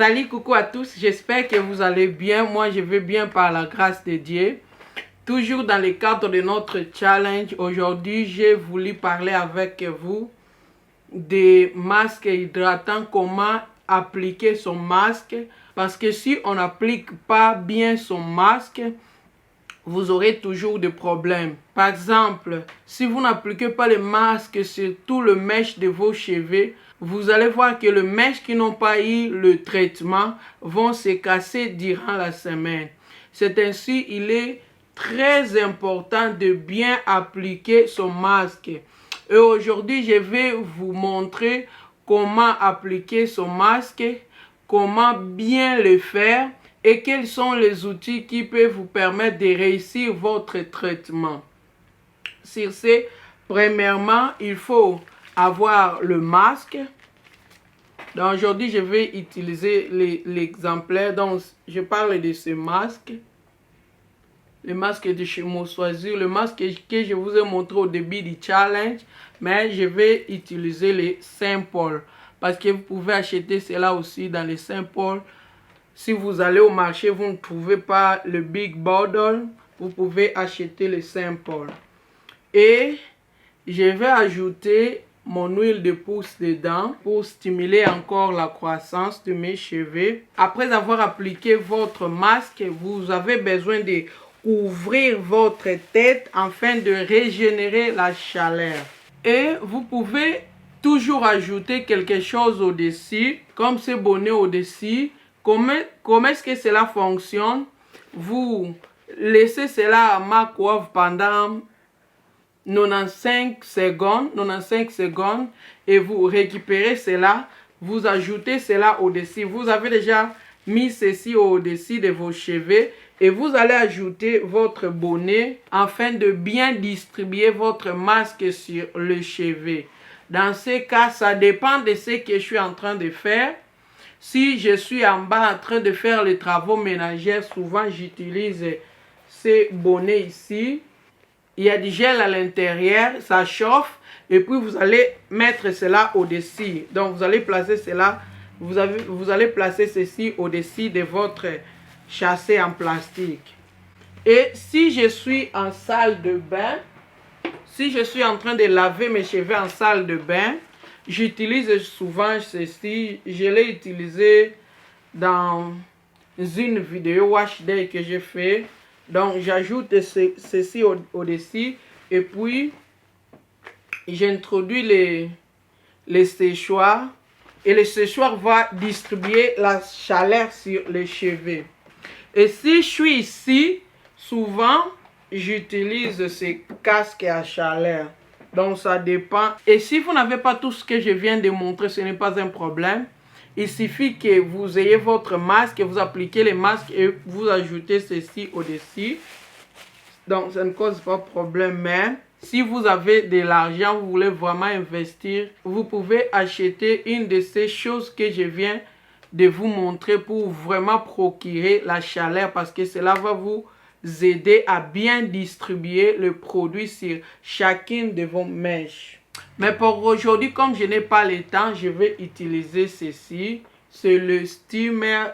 Salut, coucou à tous, j'espère que vous allez bien. Moi, je vais bien par la grâce de Dieu. Toujours dans le cadre de notre challenge, aujourd'hui, j'ai voulu parler avec vous des masques hydratants, comment appliquer son masque. Parce que si on n'applique pas bien son masque, vous aurez toujours des problèmes. Par exemple, si vous n'appliquez pas le masque sur tout le mèche de vos cheveux, vous allez voir que les mèches qui n'ont pas eu le traitement vont se casser durant la semaine. C'est ainsi, il est très important de bien appliquer son masque. Et aujourd'hui, je vais vous montrer comment appliquer son masque, comment bien le faire et quels sont les outils qui peuvent vous permettre de réussir votre traitement. Sur ce, premièrement, il faut avoir le masque. Donc aujourd'hui, je vais utiliser l'exemplaire. Donc, je parle de ce masque. Le masque de chez Moussoisir, le masque que je vous ai montré au début du challenge. Mais je vais utiliser les Saint-Paul. Parce que vous pouvez acheter cela aussi dans les Saint-Paul. Si vous allez au marché, vous ne trouvez pas le Big Bottle, vous pouvez acheter le Saint-Paul. Et je vais ajouter mon huile de pousse dedans pour stimuler encore la croissance de mes cheveux. Après avoir appliqué votre masque, vous avez besoin de couvrir votre tête afin de régénérer la chaleur. Et vous pouvez toujours ajouter quelque chose au-dessus, comme ce bonnet au-dessus. Comment est-ce que cela fonctionne? Vous laissez cela à ma coiffe pendant 95 secondes et vous récupérez cela, vous ajoutez cela au-dessus. Vous avez déjà mis ceci au-dessus de vos cheveux et vous allez ajouter votre bonnet afin de bien distribuer votre masque sur le cheveu. Dans ce cas, ça dépend de ce que je suis en train de faire. Si je suis en bas en train de faire les travaux ménagers, souvent j'utilise ces bonnets ici. Il y a du gel à l'intérieur, ça chauffe et puis vous allez mettre cela au-dessus. Donc vous allez placer cela, vous allez placer ceci au-dessus de votre chassé en plastique. Et si je suis en salle de bain, si je suis en train de laver mes cheveux en salle de bain, j'utilise souvent ceci. Je l'ai utilisé dans une vidéo wash day que j'ai fait. Donc j'ajoute ceci au-dessus et puis j'introduis les séchoirs et le séchoir va distribuer la chaleur sur les cheveux. Et si je suis ici, souvent j'utilise ces casques à chaleur. Donc ça dépend. Et si vous n'avez pas tout ce que je viens de montrer, ce n'est pas un problème. Il suffit que vous ayez votre masque, vous appliquez les masques et vous ajoutez ceci au-dessus. Donc ça ne cause pas de problème. Mais si vous avez de l'argent, vous voulez vraiment investir, vous pouvez acheter une de ces choses que je viens de vous montrer pour vraiment procurer la chaleur. Parce que cela va vous aider à bien distribuer le produit sur chacune de vos mèches. Mais pour aujourd'hui, comme je n'ai pas le temps, je vais utiliser ceci. C'est le steamer,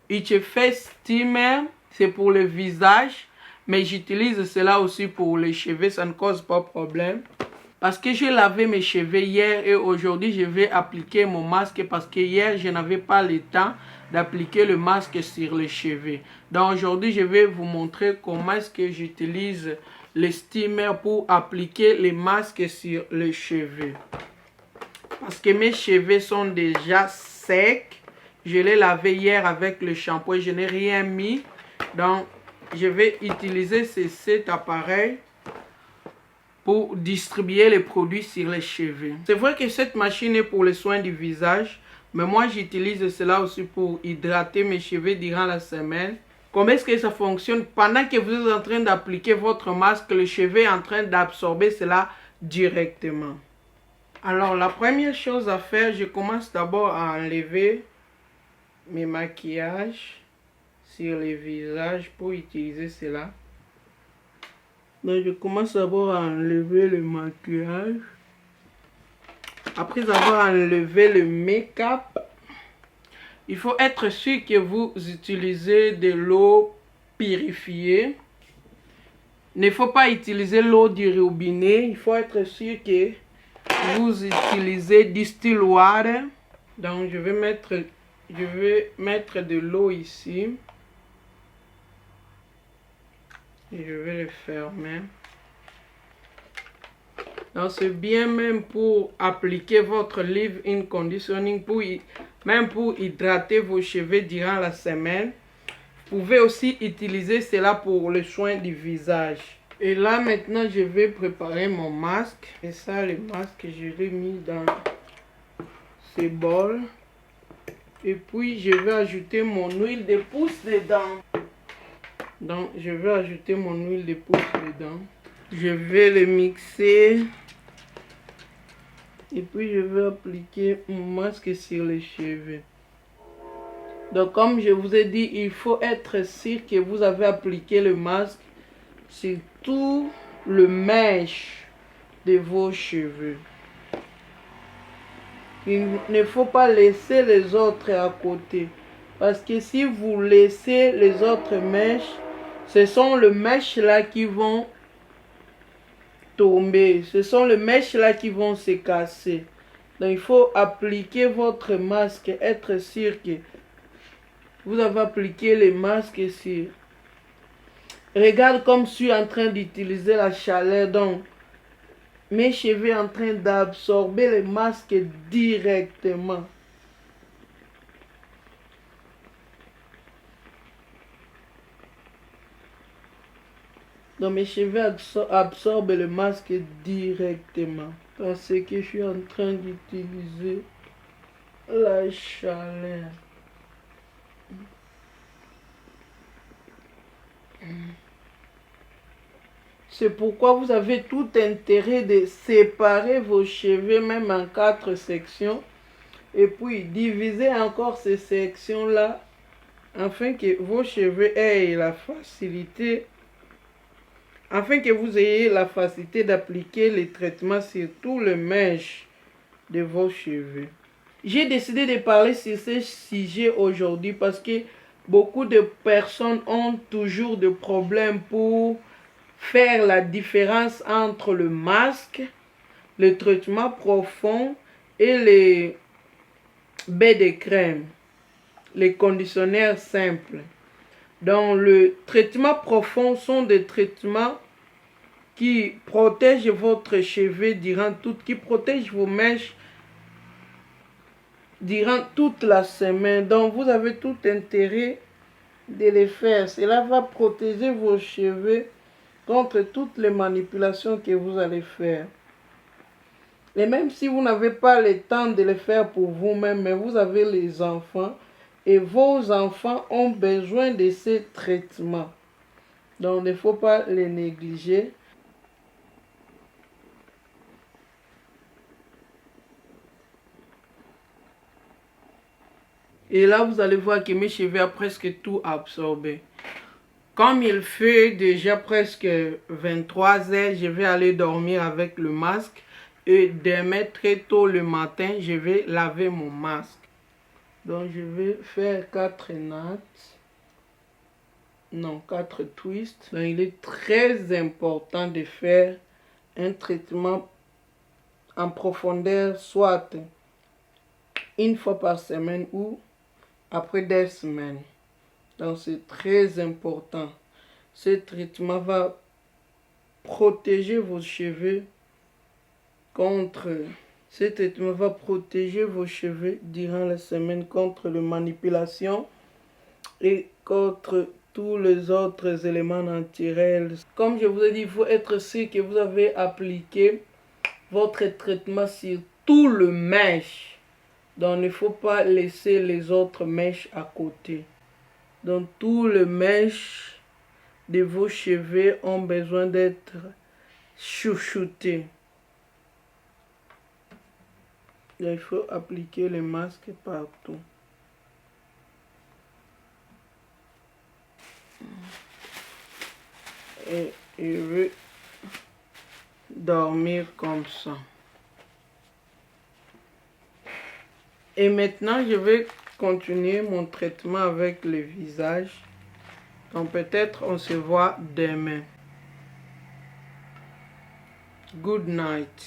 Itch Face Steamer. C'est pour le visage. Mais j'utilise cela aussi pour les cheveux, ça ne cause pas de problème. Parce que j'ai lavé mes cheveux hier et aujourd'hui, je vais appliquer mon masque parce que hier, je n'avais pas le temps d'appliquer le masque sur les cheveux. Donc aujourd'hui, je vais vous montrer comment est-ce que j'utilise le steamer pour appliquer les masques sur les cheveux. Parce que mes cheveux sont déjà secs. Je l'ai lavé hier avec le shampoing, je n'ai rien mis. Donc, je vais utiliser cet appareil pour distribuer les produits sur les cheveux. C'est vrai que cette machine est pour les soins du visage, mais moi j'utilise cela aussi pour hydrater mes cheveux durant la semaine. Comment est-ce que ça fonctionne? Pendant que vous êtes en train d'appliquer votre masque, le cheveu est en train d'absorber cela directement. Alors la première chose à faire, je commence d'abord à enlever mes maquillages sur les visages pour utiliser cela. Donc je commence d'abord à enlever le maquillage. Après avoir enlevé le make-up, Il faut être sûr que vous utilisez de l'eau purifiée. Il ne faut pas utiliser l'eau du robinet. Il faut être sûr que vous utilisez distilled water. Donc je vais mettre de l'eau ici. Et je vais le fermer. Donc c'est bien même pour appliquer votre leave-in conditioning, même pour hydrater vos cheveux durant la semaine. Vous pouvez aussi utiliser cela pour le soin du visage. Et là maintenant je vais préparer mon masque. Et ça, le masque, je l'ai mis dans ce bol. Et puis je vais ajouter mon huile de pousse dedans. Donc je vais ajouter mon huile de pousse dedans. Je vais le mixer. Et puis je vais appliquer mon masque sur les cheveux. Donc comme je vous ai dit, il faut être sûr que vous avez appliqué le masque sur tout le mèche de vos cheveux. Il ne faut pas laisser les autres à côté. Parce que si vous laissez les autres mèches, ce sont les mèches là qui vont tomber. Ce sont les mèches là qui vont se casser. Donc il faut appliquer votre masque, être sûr que vous avez appliqué les masques sur. Regarde comme je suis en train d'utiliser la chaleur. Donc mes cheveux sont en train d'absorber les masques directement. Donc mes cheveux absorbent le masque directement. Parce que je suis en train d'utiliser la chaleur. C'est pourquoi vous avez tout intérêt de séparer vos cheveux même en 4 sections. Et puis diviser encore ces sections-là afin que vos cheveux aient la facilité. Afin que vous ayez la facilité d'appliquer les traitements sur tout le mèche de vos cheveux. J'ai décidé de parler sur ce sujet aujourd'hui parce que beaucoup de personnes ont toujours des problèmes pour faire la différence entre le masque, le traitement profond et les baies de crème, les conditionneurs simples. Donc le traitement profond sont des traitements qui protègent votre cheveu qui protègent vos mèches durant toute la semaine. Donc vous avez tout intérêt de les faire. Cela va protéger vos cheveux contre toutes les manipulations que vous allez faire. Et même si vous n'avez pas le temps de le faire pour vous-même, mais vous avez les enfants et vos enfants ont besoin de ces traitements. Donc il ne faut pas les négliger. Et là, vous allez voir que mes cheveux ont presque tout absorbé. Comme il fait déjà presque 23 heures, je vais aller dormir avec le masque. Et demain, très tôt le matin, je vais laver mon masque. Donc, je vais faire 4 knots. Non, 4 twists. Donc, il est très important de faire un traitement en profondeur, soit une fois par semaine ou après 2 semaines. Donc c'est très important. Ce traitement va protéger vos cheveux durant la semaine contre les manipulations et contre tous les autres éléments naturels. Comme je vous ai dit, il faut être sûr que vous avez appliqué votre traitement sur tout le mèche. Donc, il ne faut pas laisser les autres mèches à côté. Donc, tous les mèches de vos cheveux ont besoin d'être chouchoutés. Donc, il faut appliquer les masques partout. Et je vais dormir comme ça. Et maintenant, je vais continuer mon traitement avec le visage. Donc peut-être on se voit demain. Good night.